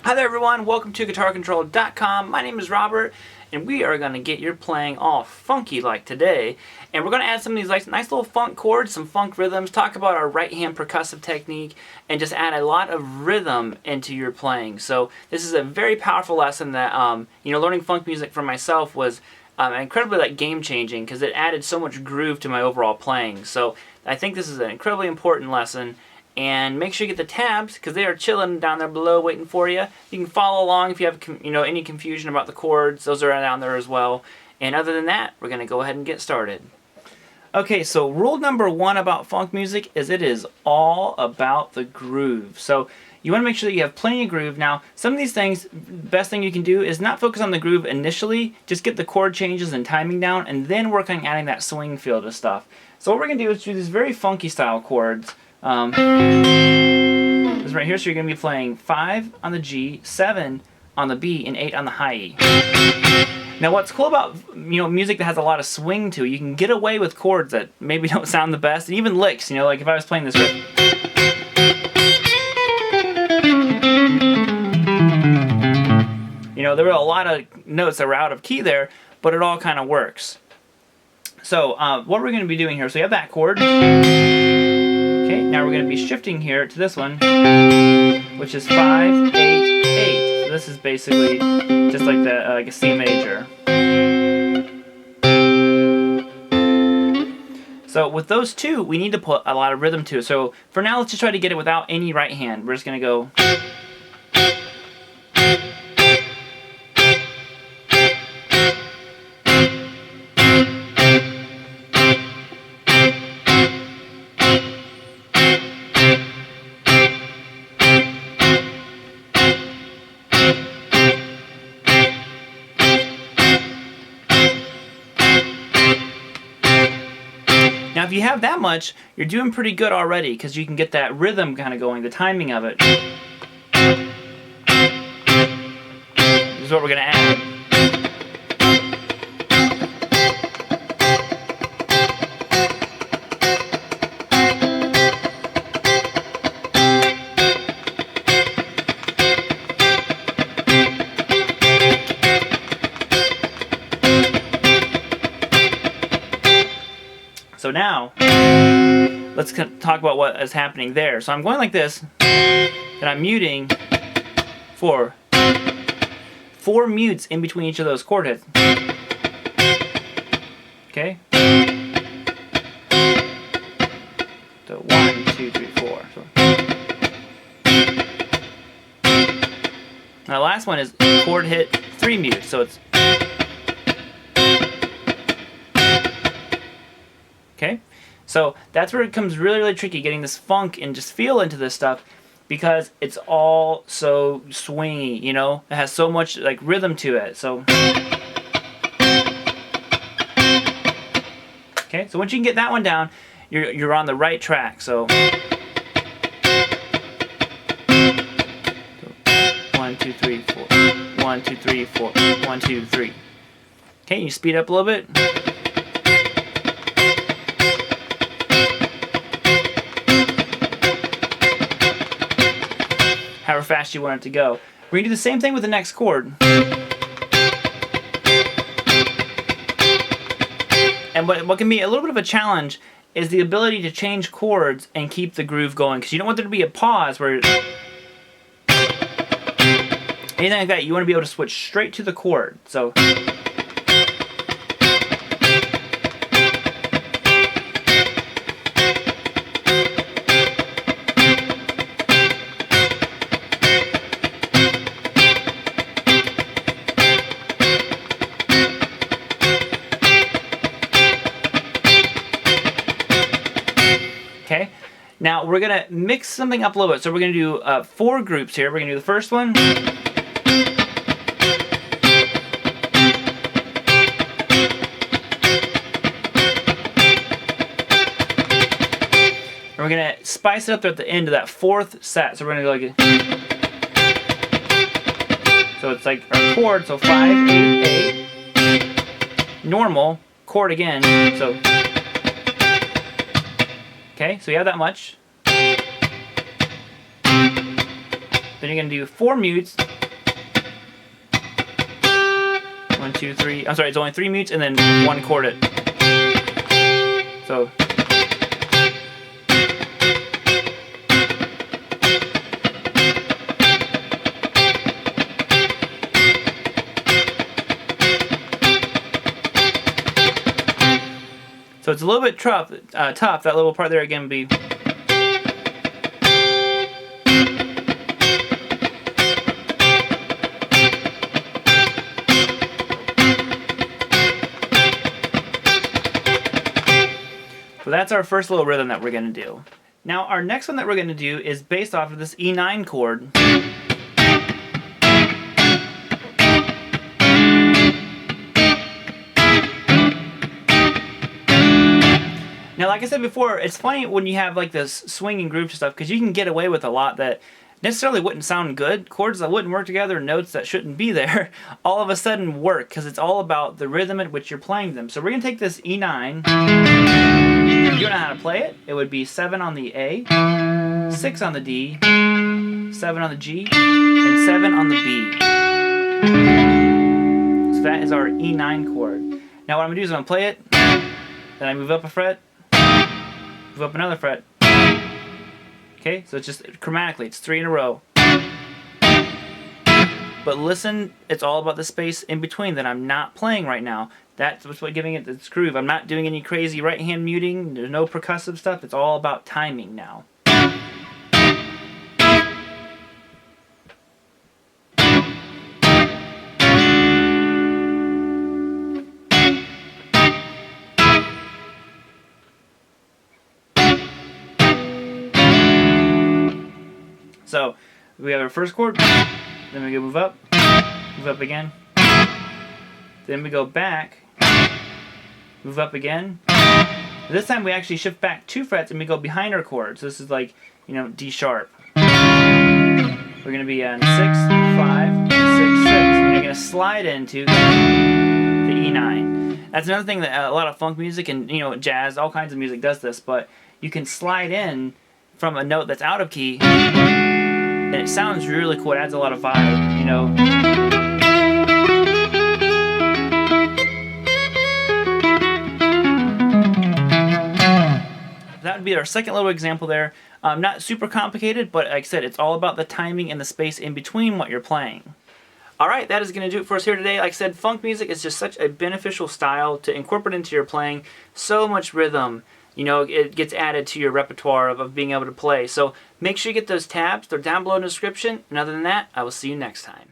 Hi there everyone, welcome to GuitarControl.com. My name is Robert, and we are going to get your playing all funky like today. And we're going to add some of these nice little funk chords, some funk rhythms, talk about our right hand percussive technique, and just add a lot of rhythm into your playing. So this is a very powerful lesson that, learning funk music for myself was incredibly game changing because it added so much groove to my overall playing. So I think this is an incredibly important lesson. And make sure you get the tabs because they are chilling down there below waiting for you. You can follow along if you have any confusion about the chords. Those are down there as well. And other than that, we're going to go ahead and get started. Okay, so rule number one about funk music is it is all about the groove. So you want to make sure that you have plenty of groove. Now, some of these things, best thing you can do is not focus on the groove initially. Just get the chord changes and timing down and then work on adding that swing feel to stuff. So what we're going to do is do these very funky style chords. This right here, so you're going to be playing 5 on the G, 7 on the B, and 8 on the high E. Now what's cool about music that has a lot of swing to it, you can get away with chords that maybe don't sound the best, and even licks, like if I was playing this riff. There were a lot of notes that were out of key there, but it all kind of works. So what we're going to be doing here, so you have that chord. Okay, now we're going to be shifting here to this one, which is 5, 8, 8. So this is basically just like the like a C major. So with those two, we need to put a lot of rhythm to it. So for now, let's just try to get it without any right hand. We're just going to go. Now if you have that much, you're doing pretty good already because you can get that rhythm kind of going, the timing of it. This is what we're going to add. So now, let's talk about what is happening there. So I'm going like this, and I'm muting for 4 mutes in between each of those chord hits. Okay? So 1, 2, 3, 4. So. Now the last one is chord hit 3 mutes, so it's. Okay, so that's where it becomes really tricky, getting this funk and just feel into this stuff because it's all so swingy, it has so much rhythm to it. So okay, so once you can get that one down, you're on the right track. So 1, 2, 3, 4, 1, 2, 3, 4, 1, 2, 3. Okay, you speed up a little bit. However fast you want it to go. We're going to do the same thing with the next chord. And what can be a little bit of a challenge is the ability to change chords and keep the groove going, because you don't want there to be a pause where anything like that. You want to be able to switch straight to the chord. So okay, now we're going to mix something up a little bit. So we're going to do 4 groups here. We're going to do the first one. And we're going to spice it up at the end of that 4th set. So we're going to go like. So it's like our chord. So 5, 8, 8. Normal chord again. So. Okay, so you have that much. Then you're going to do 4 mutes. 1, 2, 3. I'm sorry, it's only 3 mutes and then 1 chord it. So. So it's a little bit tough. That little part there again would be. So that's our first little rhythm that we're going to do. Now our next one that we're going to do is based off of this E9 chord. Now, like I said before, it's funny when you have like this swinging groove stuff because you can get away with a lot that necessarily wouldn't sound good. Chords that wouldn't work together, notes that shouldn't be there, all of a sudden work because it's all about the rhythm at which you're playing them. So we're going to take this E9. If you don't know how to play it, it would be 7 on the A, 6 on the D, 7 on the G, and 7 on the B. So that is our E9 chord. Now what I'm going to do is I'm going to play it, then I move up a fret, move up another fret. Okay, so it's just chromatically, it's 3 in a row. But listen, it's all about the space in between that I'm not playing right now. That's what's giving it its groove. I'm not doing any crazy right hand muting, there's no percussive stuff, it's all about timing now. So we have our first chord, then we go move up again, then we go back, move up again. This time we actually shift back 2 frets and we go behind our chord. So this is like, you know, D sharp. We're going to be on 6, 5, 6, 6. And you're going to slide into the E9. That's another thing that a lot of funk music and, you know, jazz, all kinds of music does this, but you can slide in from a note that's out of key. And it sounds really cool. It adds a lot of vibe, you know. That would be our second little example there. Not super complicated, but like I said, it's all about the timing and the space in between what you're playing. Alright, that is going to do it for us here today. Like I said, funk music is just such a beneficial style to incorporate into your playing. So much rhythm. You know, it gets added to your repertoire of being able to play. So make sure you get those tabs. They're down below in the description. And other than that, I will see you next time.